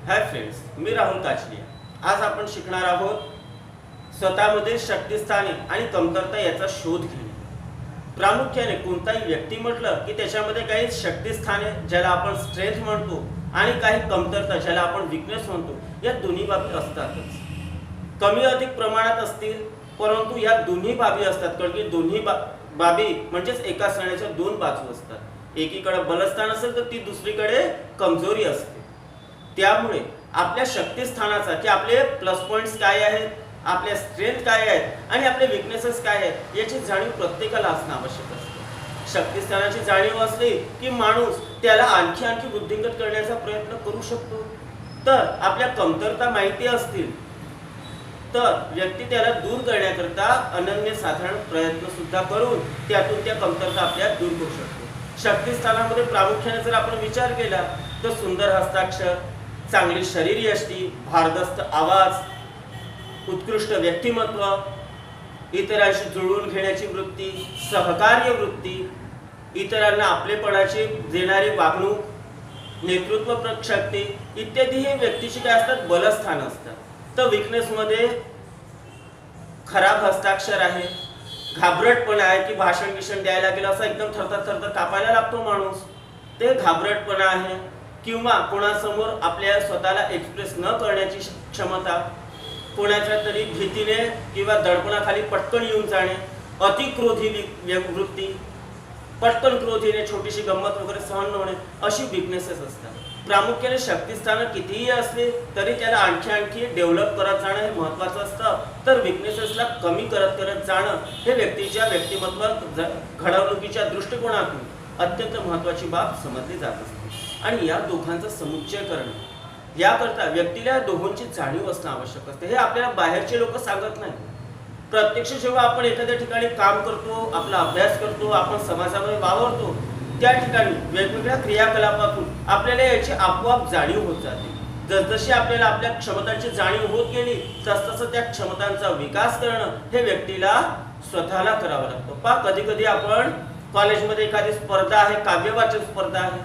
Hi friends, मी राहुल काचलिया। आज आपण शिकणार आहोत स्वतःमध्ये शक्तिस्थाने आणि कमतरता याचा शोध घेणे। प्रामुख्याने कोणताही व्यक्ती म्हटलं की त्याच्यामध्ये काही शक्तिस्थाने ज्याला आपण स्ट्रेंथ म्हणतो आणि काही कमतरता ज्याला आपण वीकनेस म्हणतो, या दोन्ही बाबी असतातच। कमी अधिक प्रमाणात असतील, परंतु या दोन्ही बाबी असतात, कारण की दोन्ही बाबी म्हणजेच एका सणाच्या दोन बाजू असतात। एकीकडे बलस्थान असेल तर ती दुसरीकडे कमजोरी असते। त्यामुळे आपल्या शक्तिस्थानाचा की आपले प्लस पॉइंट्स काय आहेत, आपल्या स्ट्रेंथ काय आहेत आणि आपले वीकनेसेस काय आहेत याची जाणीव प्रत्येकाला असणं आवश्यक असते। शक्तिस्थानाची जाणीव असली की माणूस त्याला आणखी वृद्धिंगत करण्याचा प्रयत्न करू शकतो। तर आपल्या कमतरता माहिती असतील तर व्यक्ती त्याला दूर करण्याकरता अनन्यसाधारण प्रयत्न सुद्धा करून त्यातून त्या कमतरता आपल्या दूर करू शकतो। शक्तिस्थानामध्ये प्रामुख्याने जर आपण विचार केला तर सुंदर हस्ताक्षर, चांगली शरीरयष्टी, भारदस्त आवाज, उत्कृष्ट व्यक्तिमत्व, इतरांशी जुळवून घेण्याची वृत्ती, सहकार्य वृत्ती, इतरांना आपलेपणाची देणारी वागणूक, नेतृत्व शक्ती इत्यादी हे व्यक्तीची काय असतात, बलस्थान असतात। तर वीकनेस मध्ये खराब हस्ताक्षर आहे, घाबरटपणा आहे की भाषण द्यायला गेलं असं एकदम थरथर कापायला लागतो माणूस, ते घाबरटपणा आहे। किंवा कोणासमोर आपल्या स्वतःला एक्सप्रेस न करण्याची क्षमता, कोणाच्या तरी भीतीने किंवा दडपणाखाली पटकन येऊन जाणे, अतिक्रोधी वृत्ती, पटकन क्रोधीने छोटीशी गंमत वगैरे सहन न होणे, अशी वीकनेसेस असतात। प्रामुख्याने शक्तिस्थान कितीही असले तरी त्याला आणखी डेव्हलप करत जाणं हे महत्त्वाचं असतं। तर वीकनेसेसला कमी करत जाणं हे व्यक्तीच्या व्यक्तिमत्व घडवणुकीच्या दृष्टिकोनातून अत्यंत महत्त्वाची बाब समजली जात असते। आणि या दोघांचा समुच्चय करणं याकरता व्यक्तीला दोघांची जाणीव असणं आवश्यक असते। हे आपल्याला बाहेरचे लोक सांगत नाही। प्रत्यक्ष जेव्हा आपण एखाद्या ठिकाणी काम करतो, आपला अभ्यास करतो, आपण समाजामध्ये वावरतो, त्या ठिकाणी वेगवेगळ्या क्रियाकलापातून आपल्याला याची आपोआप जाणीव होत जाते। जसजशी आपल्याला आपल्या क्षमतांची जाणीव होत गेली तसतसं त्या क्षमतांचा विकास करणं हे व्यक्तीला स्वतःला करावं लागतं। कधी कधी आपण कॉलेजमध्ये एखादी स्पर्धा आहे, काव्यवाचन स्पर्धा आहे,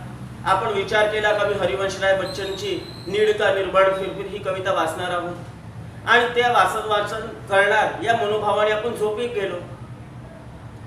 आपण विचार केला का मी हरिवंशराय बच्चनची नीड का निर्माण फिरफिर ही कविता वाचणार आहोत आणि त्या वाचन करणार या मनोभावाने आपण झोपेत गेलो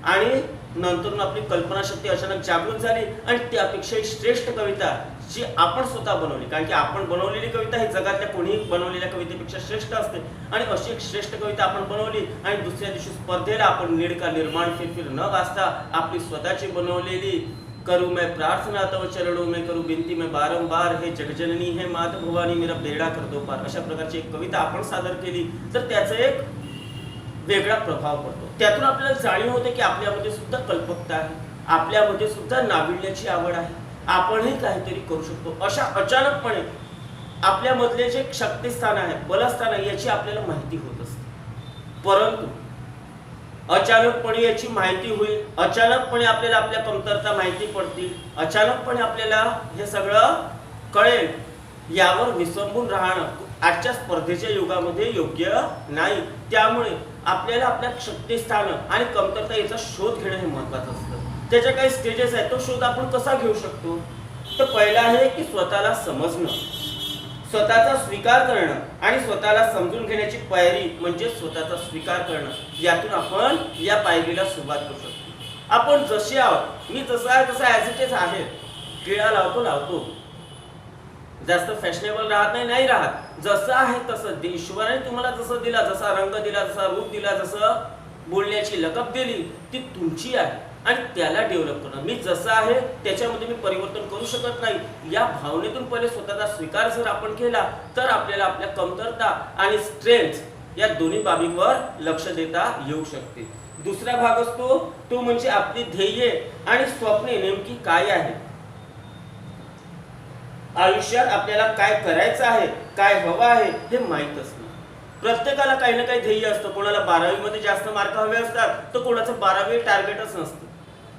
आणि नंतर आपली कल्पनाशक्ती अचानक जागृत झाली आणि त्यापेक्षा श्रेष्ठ कविता जी आपण स्वतः बनवली, कारण की आपण बनवलेली कविता ही जगातल्या कोणीही बनवलेल्या कवितेपेक्षा श्रेष्ठ असते, आणि अशी एक श्रेष्ठ कविता आपण बनवली आणि दुसऱ्या दिवशी स्पर्धेला आपण नीड का निर्माण फिरफिर न वाचता आपली स्वतःची बनवलेली करू मैं प्रार्थना तव चरणों में, करू बिनती में बारंबार, हे जगजननी हे मात भवानी मेरा बेड़ा कर दो पार, अशा प्रकारची एक कविता आपण सादर केली तर त्याचा एक वेगळा प्रभाव पडतो। त्यातून आपल्याला जाणीव होते की आपल्यामध्ये सुद्धा कल्पकता आहे, आपल्यामध्ये सुद्धा नाविन्याची आवड आहे, आपणही काहीतरी करू शकतो। अशा अचानकपणे आपल्यामधले जे शक्तिस्थान आहे, बलस्थान आहे, याची आपल्याला माहिती होत असते। परंतु अचानकपणे याची माहिती होईल, अचानकपणे आपल्याला आपल्या कमतरता माहिती पडतील, अचानकपणे आपल्याला हे सगळं कळेल, यावर विसंबून राहणं आजच्या स्पर्धेच्या युगामध्ये योग्य नाही। त्यामुळे आपल्याला आपल्या शक्तिस्थान आणि कमतरता याचा शोध घेणं हे महत्त्वाचं असतं। त्याच्या काही स्टेजेस आहेत, तो शोध आपण कसा घेऊ शकतो? तर पहिला आहे की स्वतःला समजणं, स्वतःचा स्वीकार करणं आणि स्वतःला समजून घेण्याची पायरी म्हणजे स्वतःचा स्वीकार करणं। यातून आपण या पायरीला सुरुवात करू शकतो। आपण जसे आहोत, मी जसा आहे तसा ॲज इट इज आहे, टिळा लावतो, जास्त फॅशनेबल नाही राहत, जसं आहे तसं ईश्वराने तुम्हाला जसं दिला, जसा रंग दिला, जसा रूप दिला, जसं बोलण्याची लकब दिली, ती तुमची आहे आणि त्याला डेव्हलप करणं। मी जसं आहे त्याच्यामध्ये मी परिवर्तन करू शकत नाही, या भावनेतून पहिले स्वतःचा स्वीकार जर आपण केला तर आपल्याला आपल्या कमतरता आणि स्ट्रेंथ या दोन्ही बाबींवर लक्ष देता येऊ शकते। दुसरा भाग असतो तो म्हणजे आपली ध्येय आणि स्वप्ने नेमकी काय आहे, आयुष्यात आपल्याला काय करायचं आहे, काय हवं आहे हे माहीत असतं। प्रत्येकाला काही ना काही ध्येय असतं, कोणाला 12वी मध्ये जास्त मार्क हवे असतात तर कोणाचं 12वी टार्गेटच नसतं,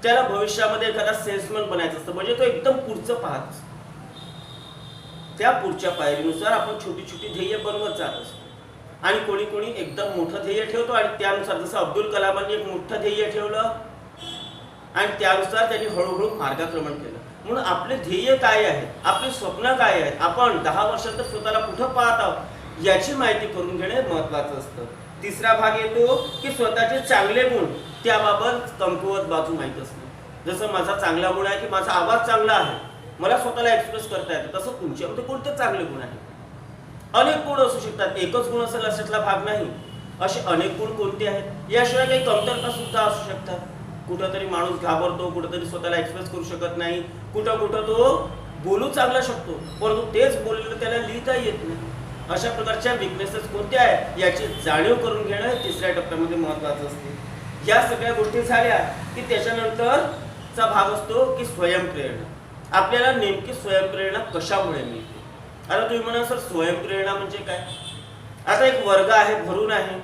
त्याला भविष्यामध्ये एखादा सेल्समन बनायचं असतं, म्हणजे तो एकदम पुढचं पाहत असतो। त्या पुढच्या पायरीनुसार आपण छोटी छोटी ध्येय बनवत जात असतो आणि कोणी एकदम मोठं ध्येय ठेवतो आणि त्यानुसार जसं अब्दुल कलामांनी एक मोठं ध्येय ठेवलं आणि त्यानुसार त्यांनी हळूहळू मार्गक्रमण केलं। म्हणून आपले ध्येय काय आहे, आपली स्वप्न काय आहेत, आपण 10 वर्षात स्वतःला कुठं पाहत आहोत याची माहिती करून घेणे महत्त्वाचं असतं. तिसरा भाग येतो की स्वतःचे चांगले गुण, त्याबाबत कमकुवत बाजू माहीत असणे. जसं माझा चांगला गुण आहे की माझा आवाज चांगला आहे, मला स्वतःला एक्सप्रेस करता येतं, तसं तुमच्यामध्ये कोणते चांगले गुण आहेत? अनेक गुण असू शकतात, एकच गुण असेल अशातला भाग नाही. असे अनेक गुण कोणते आहेत? याशिवाय काही कमतरता सुद्धा असू शकतात. कुठंतरी माणूस घाबरतो, कुठंतरी स्वतःला एक्सप्रेस करू शकत नाही, कुठं कुठं तो बोलू चांगला शकतो परंतु तेच बोललेलं त्याला लिहिता येत नाही. अशा प्रकारच्या विकनेसेस कोणत्या आहेत याची जाणीव करून घेणं तिसऱ्या टप्प्यामध्ये महत्त्वाचं असते. या सगळ्या गोष्टी झाल्या की त्याच्यानंतरचा भाग असतो की स्वयंप्रेरणा. आपल्याला नेमकी स्वयंप्रेरणा कशामुळे मिळते? आता तुम्ही म्हणा सर स्वयंप्रेरणा म्हणजे काय? आता एक वर्ग आहे, भरून आहे,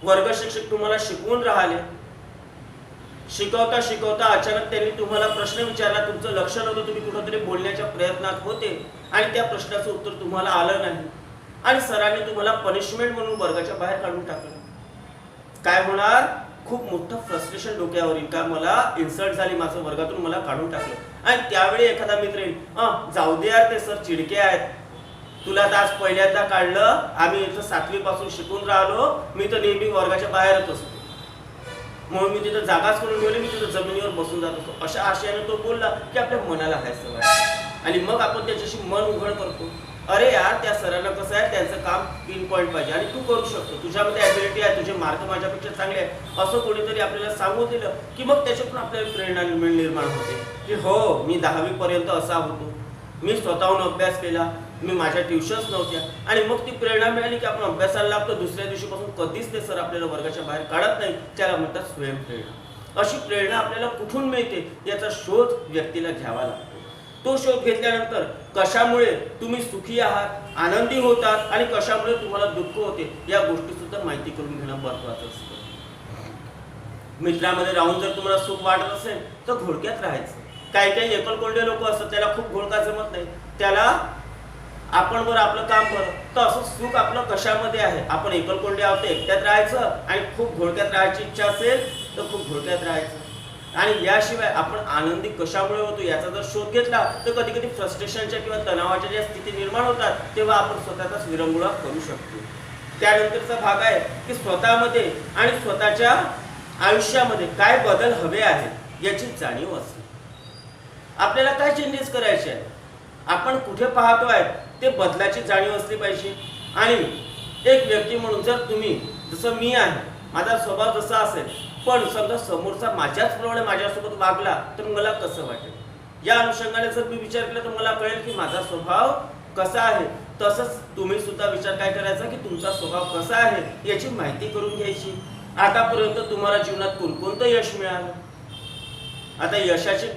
वर्ग शिक्षक तुम्हाला शिकवून राहिले, शिकवता शिकवता अचानक त्यांनी तुम्हाला प्रश्न विचारला, तुमचं लक्ष नव्हतं, तुम्ही कुठेतरी बोलण्याच्या प्रयत्नात होते आणि त्या प्रश्नाचं उत्तर तुम्हाला आलं नाही आणि सरांनी तुम्हाला पनिशमेंट म्हणून वर्गाच्या बाहेर काढून टाकलं. काय होणार? खूप मोठं फ्रस्ट्रेशन डोक्यावर येईल का मला इन्सल्ट झाली, माझं वर्गातून मला काढून टाकलं. आणि त्यावेळी एखादा मित्र येईल, जाऊ दे यार, ते सर चिडके आहेत, तुला तर आज पहिल्यांदा काढलं, आम्ही इथं 7वी पासून शिकून राहिलो, मी तर नेहमी वर्गाच्या बाहेरच असतो, म्हणून मी तिथं जागाच करून ठेवली, मी तिथं जमिनीवर बसून जात असतो. अशा आशयाने तो बोलला की आपल्या मनाला हायचं वाटतं आणि मग आपण त्याच्याशी मन उघड करतो. अरे यार, त्या सरांना कसं आहे, त्यांचं काम पिन पॉईंट पाहिजे आणि तू करू शकतो, तुझ्यामध्ये ॲबिलिटी आहे, तुझे मार्क माझ्यापेक्षा चांगले आहे, असं कोणीतरी आपल्याला सांगून दिलं की मग त्याच्यातून आपल्याला प्रेरणा निर्माण होते की हो, मी 10वी पर्यंत असा होतो, मी स्वतःहून अभ्यास केला, मी माझ्या ट्युशन्स नव्हत्या आणि मग ती प्रेरणा मिळाली की आपण अभ्यासाला लागतो. दुसऱ्या दिवशीपासून कधीच ते सर आपल्याला वर्गाच्या बाहेर काढत नाही, त्याला म्हणतात स्वयंप्रेरणा. अशी प्रेरणा आपल्याला कुठून मिळते याचा शोध व्यक्तीला घ्यावा लागतो. तो शोध घेतल्यानंतर कशामुळे तुम्ही सुखी आहात, आनंदी होतात आणि कशामुळे तुम्हाला दुःख होते या गोष्टी सुद्धा माहिती करून घेणं महत्त्वाचं असतं. मित्रामध्ये राहून जर तुम्हाला सुख वाटत असेल तर घोळक्यात राहायचं. काही काही एकलकोंडे लोक असतात, त्याला खूप घोळका जमत नाही, त्याला आपण बरं आपलं काम बरं, तर असं सुख आपलं कशामध्ये आहे? आपण एकलकोंडे आहोत, एकट्यात राहायचं आणि खूप घोळक्यात राहायची इच्छा असेल तर खूप घोळक्यात राहायचं. आणि याशिवाय आपण आनंदी कशामुळे होतो याचा जर शोध घेतला तर कधी कधी फ्रस्ट्रेशनच्या किंवा तणावाच्या ज्या स्थिती निर्माण होतात तेव्हा आपण स्वतःचाच विरंगुळा करू शकतो. त्यानंतरचा भाग आहे की स्वतःमध्ये आणि स्वतःच्या आयुष्यामध्ये काय बदल हवे आहेत याची जाणीव असते. आपल्याला काय चेंजेस करायचे आहेत, आपण कुठे पाहतोय ते बदलाची जाणीव असली पाहिजे. आणि एक व्यक्ती म्हणून जर तुम्ही, जसं मी आहे, माझा स्वभाव जसा असेल, पण समजा समोरचा माझ्याचप्रमाणे माझ्यासोबत वागला तर मला कसं वाटेल, या अनुषंगाने जर मी विचार केला तर मला कळेल की माझा स्वभाव कसा आहे. तसंच तुम्ही सुद्धा विचार काय करायचा की तुमचा स्वभाव कसा आहे याची माहिती करून घ्यायची. आतापर्यंत तुम्हाला जीवनात कोणकोणतं यश मिळालं? आता यशाचे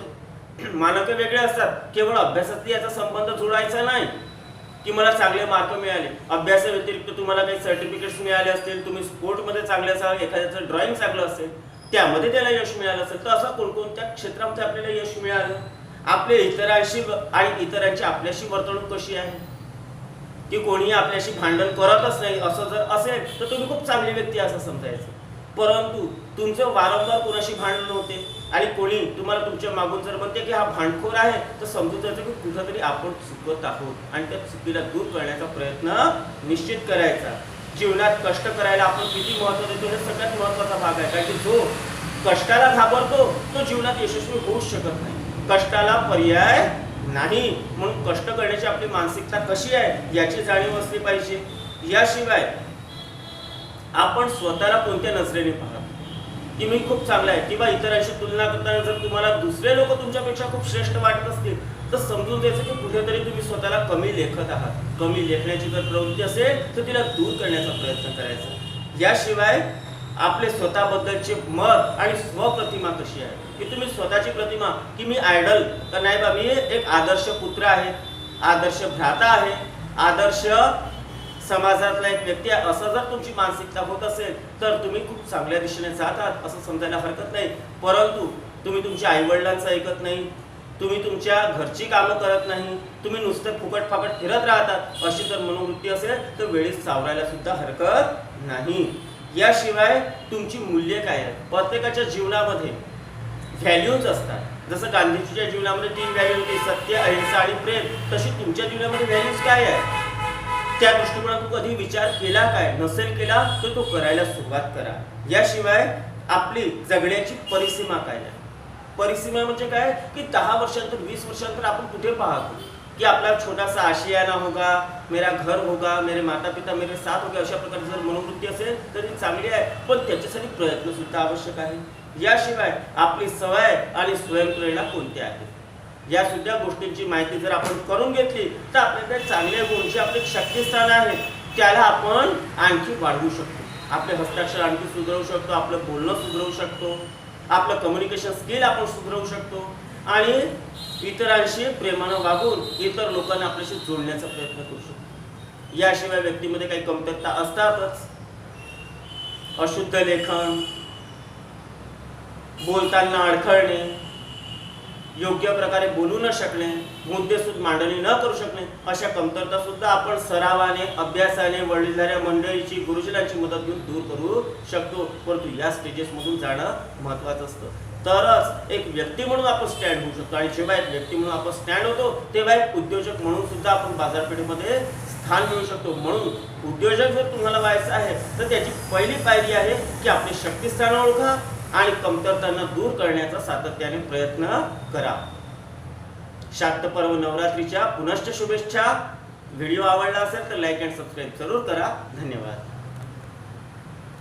मानक वेगळे असतात, केवळ अभ्यासातली याचा संबंध जोडायचा नाही की मला चांगले मार्क मिळाले, अभ्यासाव्यतिरिक्त तुम्हाला काही सर्टिफिकेट्स मिळाले असतील, तुम्ही स्पोर्टमध्ये चांगले असाल, एखाद्याचं ड्रॉइंग चांगलं असेल त्यामध्ये त्याला यश मिळालं असेल, तर असं कोणकोणत्या क्षेत्रामध्ये आपल्याला यश मिळालं? आपले इतरांशी आणि इतरांची आपल्याशी वर्तणूक कशी आहे, की कोणी आपल्याशी भांडण करतच नाही असं जर असेल तर तुम्ही खूप चांगली व्यक्ती असं समजायचं. परंतु तुमचं वारंवार कोणाशी भांडण होते आणि कोणी तुम्हाला तुमच्या मागून जर म्हणते की हा भांडखोर आहे तर समजून जायचं की कुठंतरी आपण चुकत आहोत आणि त्या चुकीला दूर करण्याचा प्रयत्न निश्चित करायचा. जीवनात कष्ट करायला आपण किती महत्त्व देतो हे सगळ्यात महत्त्वाचा भाग आहे. कारण की जो कष्टाला घाबरतो तो जीवनात यशस्वी होऊच शकत नाही, कष्टाला पर्याय नाही. म्हणून कष्ट करण्याची आपली मानसिकता कशी आहे याची जाणीव असली पाहिजे. याशिवाय आपण स्वतःला कोणत्या नजरेने पाहतो की मी खूप चांगला आहे, किंवा इतरांशी तुलना करताना जर तुम्हाला दुसरे लोक तुमच्यापेक्षा खूप श्रेष्ठ वाटत असतील तर समजून द्यायचं की कुठेतरी तुम्ही स्वतःला कमी लेखत आहात. कमी लेखण्याची जर प्रवृत्ती असेल तर तिला दूर करण्याचा प्रयत्न करायचा. याशिवाय आपले स्वतःबद्दलचे मत आणि स्वप्रतिमा कशी आहे, की तुम्ही स्वतःची प्रतिमा की मी आयडल तर नाही बा, मी एक आदर्श पुत्र आहे, आदर्श भ्राता आहे, आदर्श समाजातला एक व्यक्ती आहे, असं जर तुमची मानसिकता होत असेल तर तुम्ही खूप चांगल्या दिशेने जात आहात असं समजायला हरकत नाही. परंतु तुम्ही तुमच्या आईवडिलांचं ऐकत नाही, तुम्ही तुमच्या घरची कामं करत नाही, तुम्ही नुसतं फुकट फाकट फिरत राहतात, अशी जर मनोवृत्ती असेल तर वेळेस सावरायला सुद्धा हरकत नाही. याशिवाय तुमची मूल्ये काय आहेत? प्रत्येकाच्या जीवनामध्ये व्हॅल्यूज असतात. जसं गांधीजीच्या जीवनामध्ये 3 व्हॅल्यू होती, सत्य, अहिंसा आणि प्रेम, तशी तुमच्या जीवनामध्ये व्हॅल्यूज काय आहे? त्या दृष्टिकोनातून कधी विचार केला काय? नसेल केला तर तो करायला सुरुवात करा. याशिवाय आपली जगण्याची परिसीमा काय आहे? परिसीमा म्हणजे काय की 10 वर्षांतर 20 वर्षांतर आपण कुठे पाहतो की आपला छोटासा आशियाना होगा, मेरा घर होगा, मेरे माता पिता मेरे साथ होगे, अशा प्रकारची जर मनोवृत्ती असेल तर ती चांगली आहे, पण त्याच्यासाठी प्रयत्न सुद्धा आवश्यक आहे. याशिवाय आपली सवय आणि स्वयंप्रेरणा कोणत्या आहेत या सुद्धा गोष्टींची माहिती जर आपण करून घेतली तर आपल्याकडे चांगले गुण जे आपले शक्तिस्थान आहेत त्याला आपण आणखी वाढवू शकतो. आपले हस्ताक्षर आणखी सुधारू शकतो, आपलं बोलणं सुधारू शकतो, आपलं कम्युनिकेशन स्किल आपण सुधारू शकतो आणि इतरांशी प्रेमानं वागून इतर लोकांना आपल्याशी जोडण्याचा प्रयत्न करू शकतो. याशिवाय व्यक्तीमध्ये काही कमतरता असतातच. अशुद्ध लेखन, बोलताना अडखळणे, योग्य प्रकारे बोलू न शकणे, मुद्देसूद मांडणी न करू शकणे, अशा कमतरता सुद्धा आपण सरावाने, अभ्यासाने, वडीलधाऱ्या मंडळीची, गुरुजनांची मदत घेऊन दूर करू शकतो. परंतु या स्टेजेसमधून जाणं महत्त्वाचं असतं. तरच एक व्यक्ती म्हणून आपण स्टँड होऊ शकतो आणि जेव्हा एक व्यक्ती म्हणून आपण स्टँड होतो तेव्हा एक उद्योजक म्हणून सुद्धा आपण बाजारपेठेमध्ये स्थान मिळवू शकतो. म्हणून उद्योजक जर तुम्हाला व्हायचं आहे तर त्याची पहिली पायरी आहे की आपली शक्तिस्थान ओळखा आणि कमतरतांना दूर करण्याचा सातत्याने प्रयत्न करा. शाक्त पर्व नवरात्रीच्या पुनश्च शुभेच्छा. व्हिडिओ आवडला असेल तर लाईक अँड सबस्क्राईब जरूर करा. धन्यवाद.